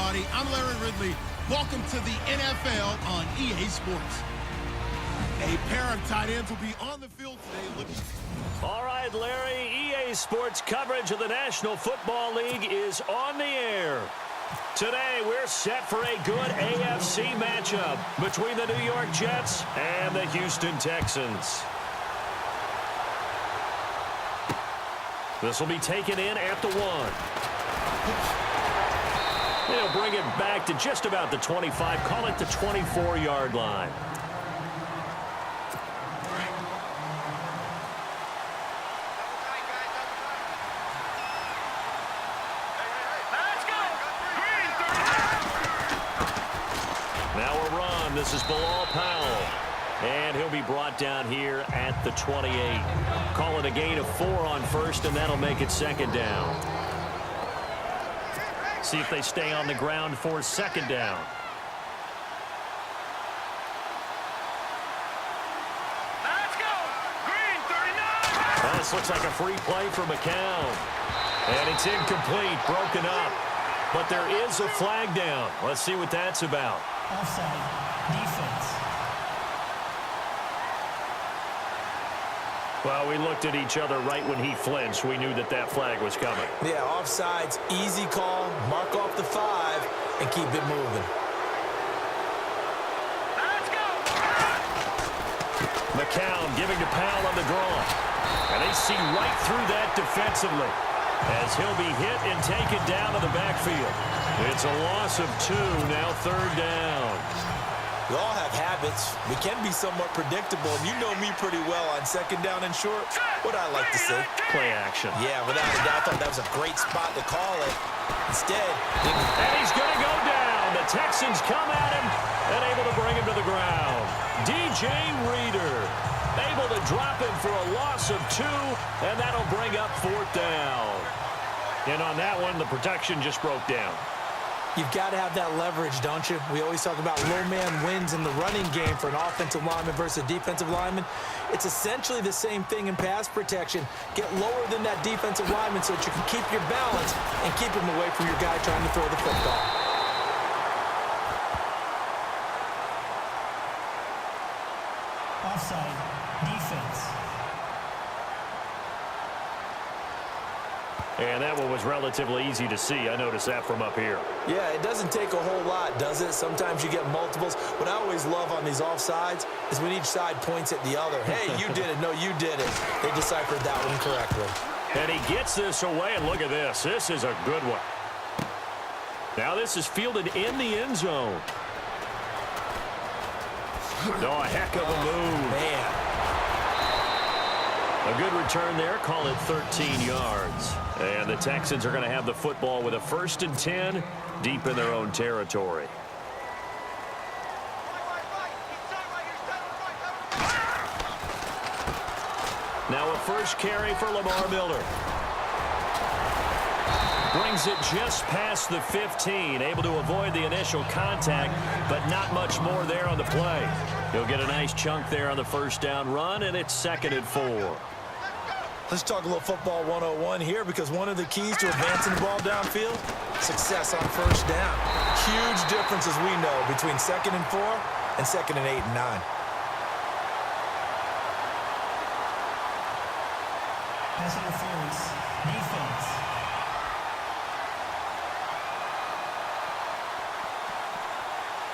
everybody. I'm Larry Ridley. Welcome to the NFL on EA Sports. A pair of tight ends will be on the field today. All right, Larry, EA Sports coverage of the National Football League is on the air. Today, we're set for a good AFC matchup between the New York Jets and the Houston Texans. This will be taken in at the 1. They'll bring it back to just about the 25. Call it the 24-yard line. Now a run. This is Bilal Powell. And he'll be brought down here at the 28. Call it a gain of 4 on first, and that'll make it second down. See if they stay on the ground for second down. Let's go! Green 39! This looks like a free play for McCown. And it's incomplete, broken up. But there is a flag down. Let's see what that's about. Offside, defense. Well, we looked at each other right when he flinched. We knew that that flag was coming. Yeah, offsides, easy call, mark off the 5, and keep it moving. Let's go! McCown giving to Powell on the draw. And they see right through that defensively as he'll be hit and taken down to the backfield. It's a loss of 2, now third down. We all have habits. We can be somewhat predictable, and you know me pretty well on second down and short. What I like to say. Play action. Yeah, without a doubt, I thought that was a great spot to call it. Instead, And he's going to go down. The Texans come at him and able to bring him to the ground. DJ Reader able to drop him for a loss of 2, and that'll bring up fourth down. And on that one, the protection just broke down. you've got to have that leverage, don't you? We always talk about low man wins in the running game for an offensive lineman versus a defensive lineman. It's essentially the same thing in pass protection. Get lower than that defensive lineman so that you can keep your balance and keep him away from your guy trying to throw the football. Offside, defense. And that one was relatively easy to see. I noticed that from up here. Yeah, it doesn't take a whole lot, does it? Sometimes you get multiples. What I always love on these offsides is when each side points at the other. Hey, you did it. No, you did it. They deciphered that one correctly. And he gets this away, and look at this. This is a good one. Now this is fielded in the end zone. Oh, a heck of a move. Man. A good return there. Call it 13 yards. And the Texans are going to have the football with a 1st and 10 deep in their own territory. Now a first carry for Lamar Miller. Brings it just past the 15. Able to avoid the initial contact, but not much more there on the play. He'll get a nice chunk there on the first down run, and it's 2nd and 4. Let's talk a little football 101 here, because one of the keys to advancing the ball downfield, success on first down. Huge difference, as we know, between 2nd and 4 and 2nd and 8 and 9. Pass interference, defense.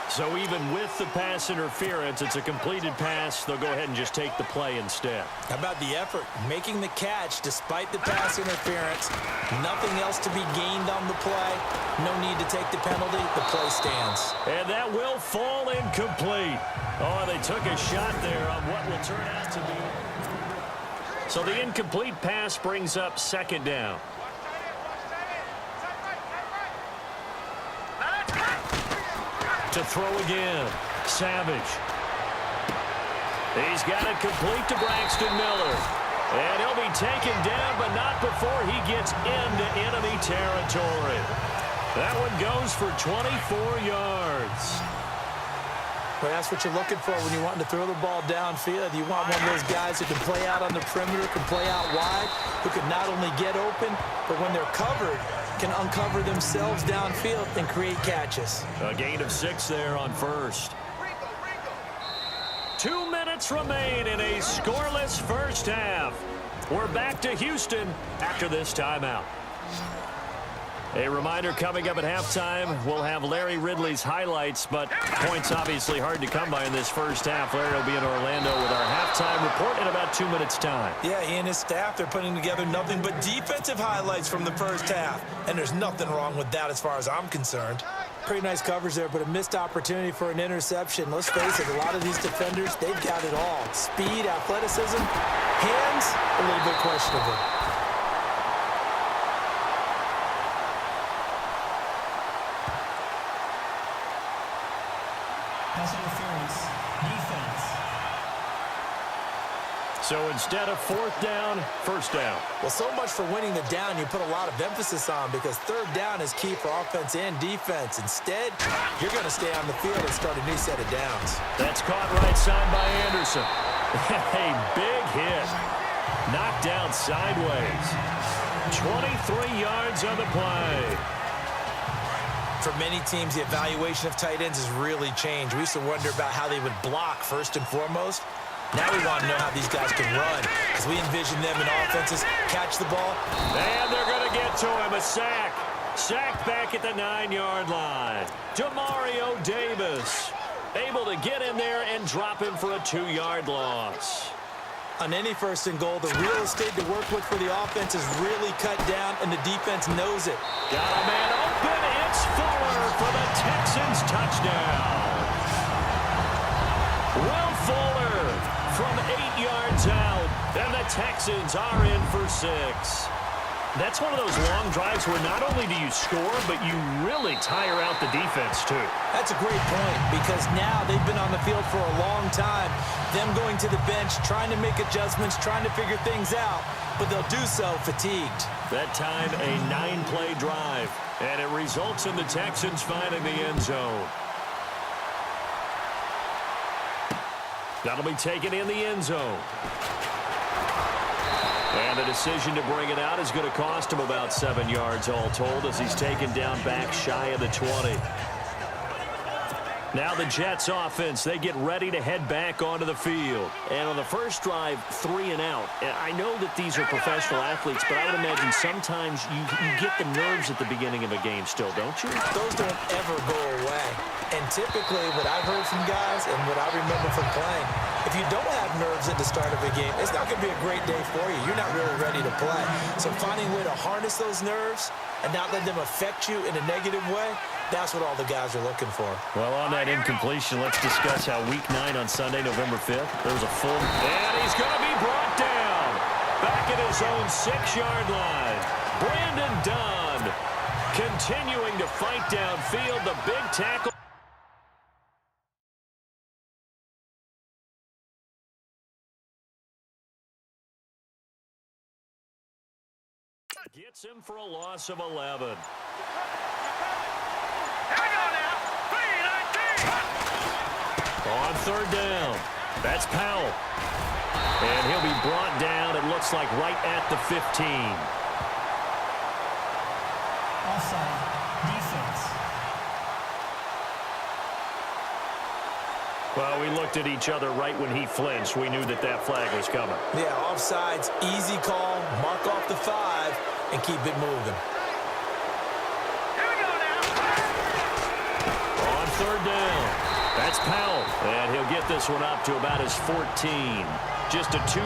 So even with the pass interference, it's a completed pass. They'll go ahead and just take the play instead. How about the effort? Making the catch despite the pass interference. Nothing else to be gained on the play. No need to take the penalty. The play stands. And that will fall incomplete. Oh, they took a shot there on what will turn out to be. So the incomplete pass brings up 2nd down. To throw again. Savage. He's got it complete to Braxton Miller. And he'll be taken down, but not before he gets into enemy territory. That one goes for 24 yards. But that's what you're looking for when you're wanting to throw the ball downfield. You want one of those guys who can play out on the perimeter, can play out wide, who can not only get open, but when they're covered, can uncover themselves downfield and create catches. A gain of 6 there on first. 2 minutes remain in a scoreless first half. We're back to Houston after this timeout. A reminder, coming up at halftime, we'll have Larry Ridley's highlights, but points obviously hard to come by in this first half. Larry will be in Orlando with our halftime report in about 2 minutes' time. Yeah, he and his staff, they're putting together nothing but defensive highlights from the first half, and there's nothing wrong with that as far as I'm concerned. Pretty nice coverage there, but a missed opportunity for an interception. Let's face it, a lot of these defenders, they've got it all. Speed, athleticism, hands, a little bit questionable. Pass interference. Defense. So instead of 4th down, 1st down. Well, so much for winning the down you put a lot of emphasis on, because 3rd down is key for offense and defense. Instead, you're going to stay on the field and start a new set of downs. That's caught right side by Anderson. A big hit. Knocked down sideways. 23 yards on the play. For many teams, the evaluation of tight ends has really changed. We used to wonder about how they would block first and foremost. Now we want to know how these guys can run, because we envision them in offenses catch the ball. And they're going to get to him. A sack. Sacked back at the 9-yard line. Demario Davis able to get in there and drop him for a 2-yard loss. On any 1st and goal, the real estate to work with for the offense is really cut down, and the defense knows it. Got a man open. It's Fuller for the Texans touchdown. Will Fuller from 8 yards out, and the Texans are in for 6. That's one of those long drives where not only do you score, but you really tire out the defense, too. That's a great point, because now they've been on the field for a long time. Them going to the bench, trying to make adjustments, trying to figure things out, but they'll do so fatigued. That time, a 9-play drive, and it results in the Texans finding the end zone. That'll be taken in the end zone. And the decision to bring it out is going to cost him about 7 yards all told, as he's taken down back shy of the 20. Now the Jets offense, they get ready to head back onto the field. And on the first drive, 3 and out. And I know that these are professional athletes, but I would imagine sometimes you get the nerves at the beginning of a game still, don't you? Those don't ever go away. And typically, what I've heard from guys and what I remember from playing, if you don't have nerves at the start of a game, it's not going to be a great day for you. You're not really ready to play. So finding a way to harness those nerves and not let them affect you in a negative way, that's what all the guys are looking for. Well, on that incompletion, let's discuss how Week 9 on Sunday, November 5th, there was a full... And he's going to be brought down back at his own 6-yard line. Brandon Dunn continuing to fight downfield. The big tackle. Gets him for a loss of 11. On 3rd down, that's Powell. And he'll be brought down, it looks like, right at the 15. Offside. Defense. Well, we looked at each other right when he flinched. We knew that that flag was coming. Yeah, offsides, easy call, mark off the 5, and keep it moving. On 3rd down, that's Powell. And he'll get this one up to about his 14. Just a 2